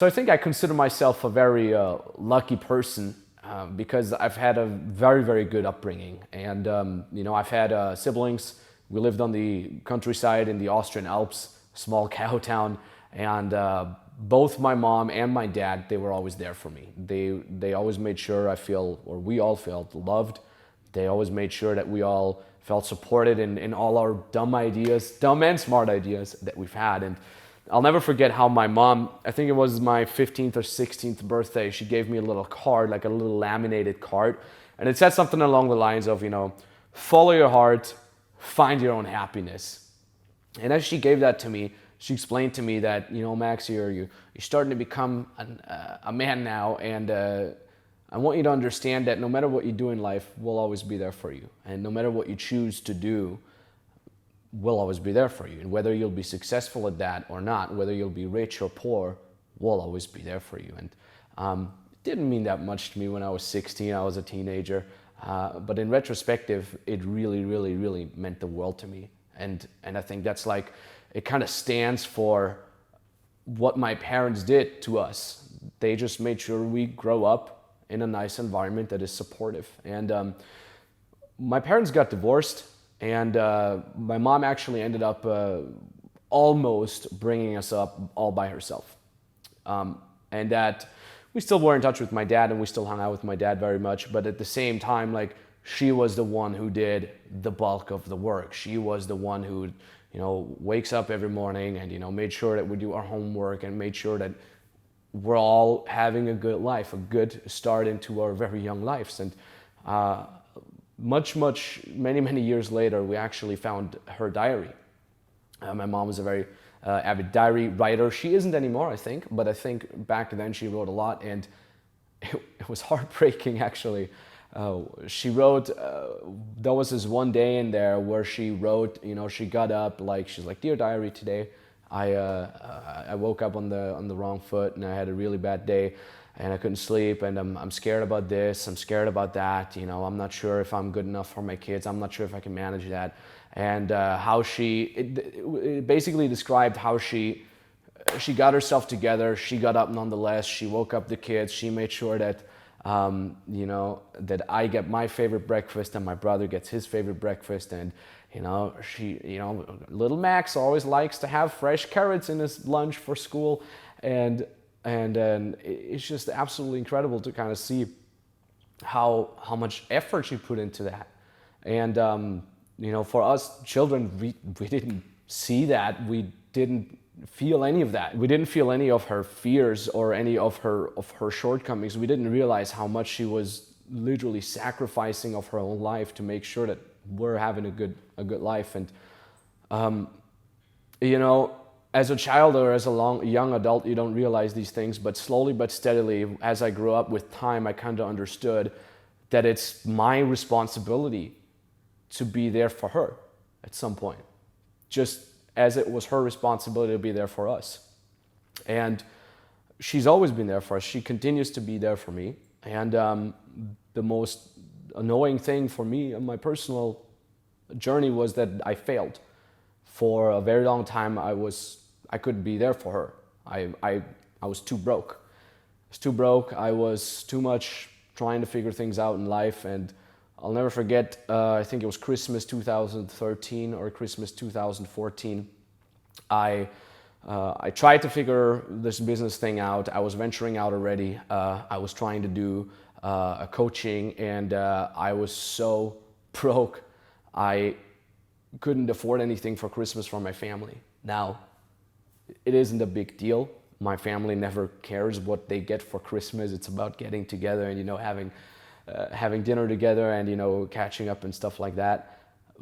So I think I consider myself a very lucky person because I've had a very, very good upbringing. And, I've had siblings. We lived on the countryside in the Austrian Alps, small cow town. And both my mom and my dad, they were always there for me. They always made sure we all felt loved. They always made sure that we all felt supported in all our dumb ideas, dumb and smart ideas that we've had. And I'll never forget how my mom, I think it was my 15th or 16th birthday, she gave me a little card, like a little laminated card. And it said something along the lines of, follow your heart, find your own happiness. And as she gave that to me, she explained to me that, Max, you're starting to become a man now. And I want you to understand that no matter what you do in life, we'll always be there for you. And no matter what you choose to do, we'll always be there for you. And whether you'll be successful at that or not, whether you'll be rich or poor, we'll always be there for you. And it didn't mean that much to me when I was 16, I was a teenager. But in retrospective, it really, really, really meant the world to me. And I think that's like, it kind of stands for what my parents did to us. They just made sure we grow up in a nice environment that is supportive. And my parents got divorced. And my mom actually ended up almost bringing us up all by herself. And that we still were in touch with my dad and we still hung out with my dad very much. But at the same time, like, she was the one who did the bulk of the work. She was the one who, wakes up every morning and, made sure that we do our homework and made sure that we're all having a good life, a good start into our very young lives. And many years later, we actually found her diary. My mom was a very avid diary writer. She isn't anymore, I think, but I think back then she wrote a lot, and it was heartbreaking, actually. She wrote, there was this one day in there where she wrote, she got up, she's like, "Dear diary, today I woke up on the wrong foot and I had a really bad day. And I couldn't sleep, and I'm scared about this, I'm scared about that, I'm not sure if I'm good enough for my kids, I'm not sure if I can manage that." And how it basically described how she got herself together, she got up nonetheless, she woke up the kids, she made sure that, that I get my favorite breakfast and my brother gets his favorite breakfast. And, little Max always likes to have fresh carrots in his lunch for school. And it's just absolutely incredible to kind of see how much effort she put into that. And, for us children, we didn't see that. We didn't feel any of that. We didn't feel any of her fears or any of her shortcomings. We didn't realize how much she was literally sacrificing of her own life to make sure that we're having a good life. And, as a child or as a young adult, you don't realize these things, but slowly but steadily, as I grew up with time, I kind of understood that it's my responsibility to be there for her at some point, just as it was her responsibility to be there for us. And she's always been there for us. She continues to be there for me. And the most annoying thing for me on my personal journey was that I failed. For a very long time, I couldn't be there for her. I was too broke. I was too broke. I was too much trying to figure things out in life. And I'll never forget, I think it was Christmas 2013 or Christmas 2014. I tried to figure this business thing out. I was venturing out already. I was trying to do a coaching, and I was so broke. I couldn't afford anything for Christmas for my family. Now, it isn't a big deal. My family never cares what they get for Christmas. It's about getting together and, having dinner together and, catching up and stuff like that.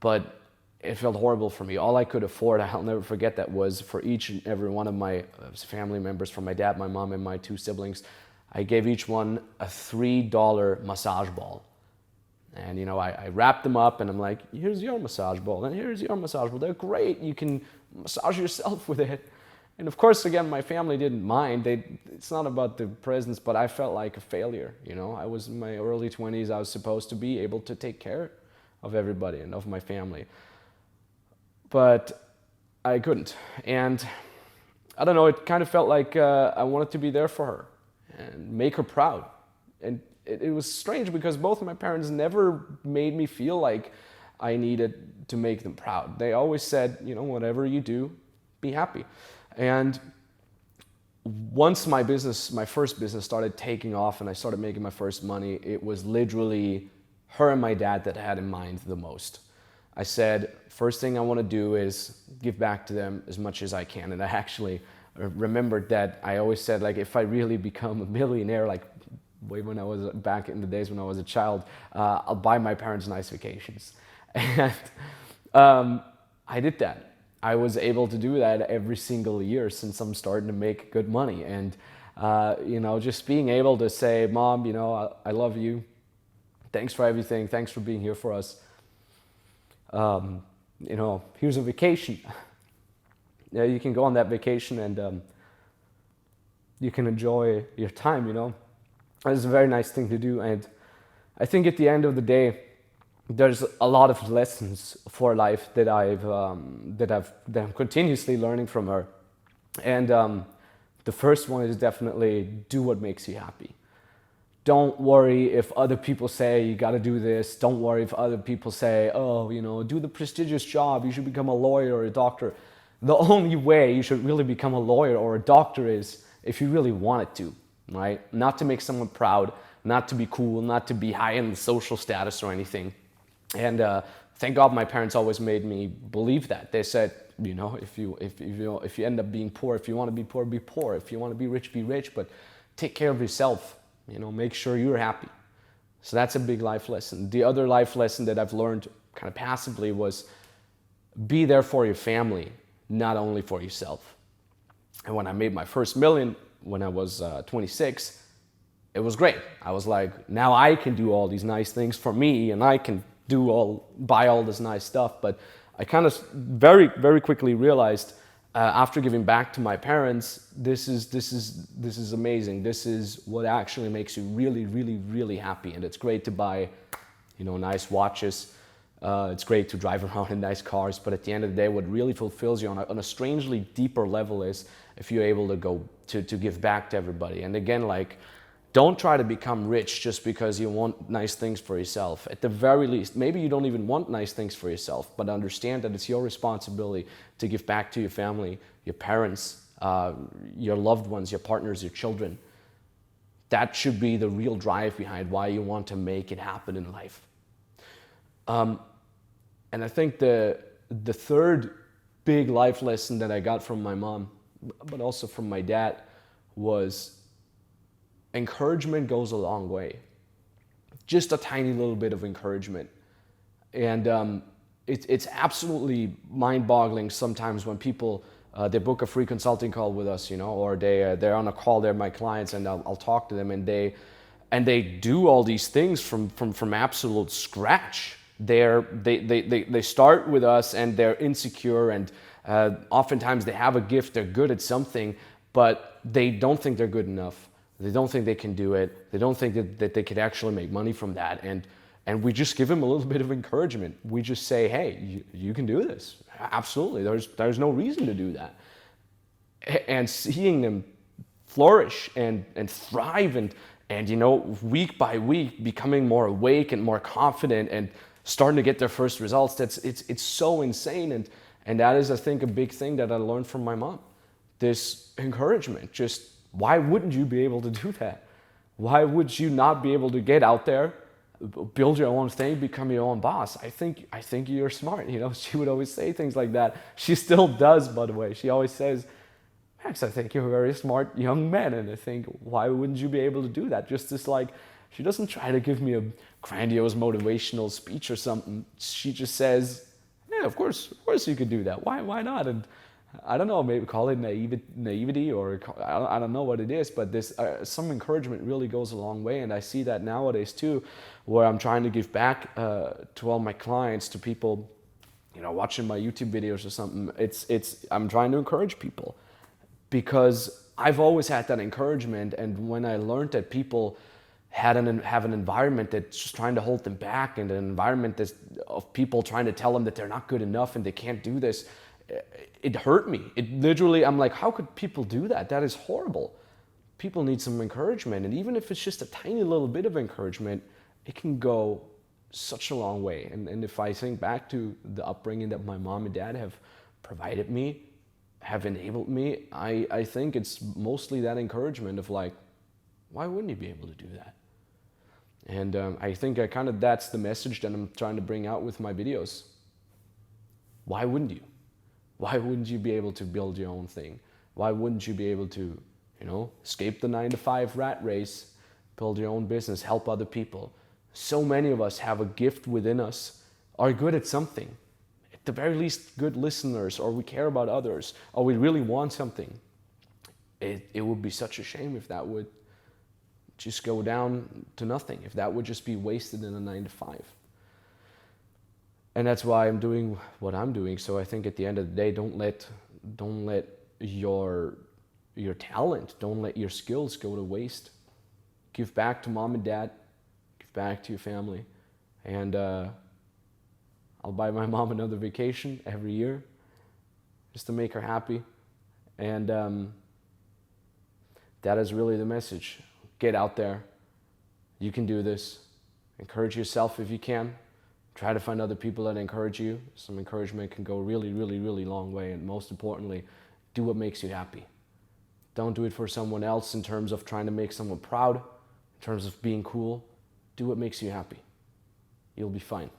But it felt horrible for me. All I could afford, I'll never forget that, was for each and every one of my family members, from my dad, my mom, and my two siblings, I gave each one a $3 massage ball. And, I wrapped them up and I'm like, "Here's your massage ball, and here's your massage ball. They're great. You can massage yourself with it." And of course, again, my family didn't mind. It's not about the presents, but I felt like a failure. I was in my early 20s. I was supposed to be able to take care of everybody and of my family. But I couldn't. And I don't know, it kind of felt like I wanted to be there for her and make her proud. And it was strange because both of my parents never made me feel like I needed to make them proud. They always said, you know, whatever you do, be happy. And once my first business started taking off and I started making my first money, it was literally her and my dad that I had in mind the most. I said, first thing I want to do is give back to them as much as I can. And I actually remembered that I always said, like, if I really become a millionaire, like way when I was back in the days when I was a child, I'll buy my parents nice vacations. And I did that. I was able to do that every single year since I'm starting to make good money. And, you know, just being able to say, Mom, you know, I love you. Thanks for everything. Thanks for being here for us. You know, here's a vacation. Yeah, you can go on that vacation and you can enjoy your time, you know. It's a very nice thing to do. And I think at the end of the day, there's a lot of lessons for life that I'm continuously learning from her. And the first one is definitely do what makes you happy. Don't worry if other people say you got to do this. Don't worry if other people say, oh, you know, do the prestigious job. You should become a lawyer or a doctor. The only way you should really become a lawyer or a doctor is if you really wanted to, right? Not to make someone proud, not to be cool, not to be high in the social status or anything. And thank God my parents always made me believe that. They said, you know, if you end up being poor, if you want to be poor, be poor. If you want to be rich, but take care of yourself. You know, make sure you're happy. So that's a big life lesson. The other life lesson that I've learned kind of passively was be there for your family, not only for yourself. And when I made my first million when I was 26, it was great. I was like, now I can do all these nice things for me and I can buy all this nice stuff. But I kind of very, very quickly realized after giving back to my parents, this is amazing. This is what actually makes you really, really, really happy. And it's great to buy, you know, nice watches. It's great to drive around in nice cars. But at the end of the day, what really fulfills you on a strangely deeper level is if you're able to go to give back to everybody. And again, like, don't try to become rich just because you want nice things for yourself. At the very least, maybe you don't even want nice things for yourself, but understand that it's your responsibility to give back to your family, your parents, your loved ones, your partners, your children. That should be the real drive behind why you want to make it happen in life. And I think the third big life lesson that I got from my mom, but also from my dad, was encouragement goes a long way. Just a tiny little bit of encouragement. And it's absolutely mind-boggling sometimes when people, they book a free consulting call with us, you know, or they're on a call, they're my clients, and I'll talk to them, and they do all these things from absolute scratch. They start with us and they're insecure, and oftentimes they have a gift, they're good at something, but they don't think they're good enough. They don't think they can do it. They don't think that they could actually make money from that. And we just give them a little bit of encouragement. We just say, hey, you can do this. Absolutely. There's no reason to do that. And seeing them flourish and thrive and you know, week by week becoming more awake and more confident and starting to get their first results, it's so insane. And that is, I think, a big thing that I learned from my mom. This encouragement. Just, why wouldn't you be able to do that? Why would you not be able to get out there, build your own thing, become your own boss? I think you're smart. You know, she would always say things like that. She still does, by the way. She always says, Max, I think you're a very smart young man. And I think, why wouldn't you be able to do that? Just this, like, she doesn't try to give me a grandiose motivational speech or something. She just says, yeah, of course you could do that. Why not? And I don't know, maybe call it naivety, or I don't know what it is, but this some encouragement really goes a long way. And I see that nowadays too, where I'm trying to give back to all my clients, to people, you know, watching my YouTube videos or something. I'm trying to encourage people, because I've always had that encouragement. And when I learned that people have an environment that's just trying to hold them back, and an environment of people trying to tell them that they're not good enough and they can't do this, it hurt me. It literally, I'm like, how could people do that? That is horrible. People need some encouragement. And even if it's just a tiny little bit of encouragement, it can go such a long way. And if I think back to the upbringing that my mom and dad have provided me, have enabled me, I think it's mostly that encouragement of like, why wouldn't you be able to do that? And I think that's the message that I'm trying to bring out with my videos. Why wouldn't you? Why wouldn't you be able to build your own thing? Why wouldn't you be able to, escape the 9-to-5 rat race, build your own business, help other people? So many of us have a gift within us, are good at something. At the very least, good listeners, or we care about others, or we really want something. It would be such a shame if that would just go down to nothing, if that would just be wasted in a 9-to-5. And that's why I'm doing what I'm doing. So I think at the end of the day, don't let your talent, don't let your skills go to waste. Give back to mom and dad, give back to your family. And I'll buy my mom another vacation every year just to make her happy. And that is really the message. Get out there. You can do this. Encourage yourself if you can. Try to find other people that encourage you. Some encouragement can go really, really, really long way. And most importantly, do what makes you happy. Don't do it for someone else in terms of trying to make someone proud, in terms of being cool. Do what makes you happy. You'll be fine.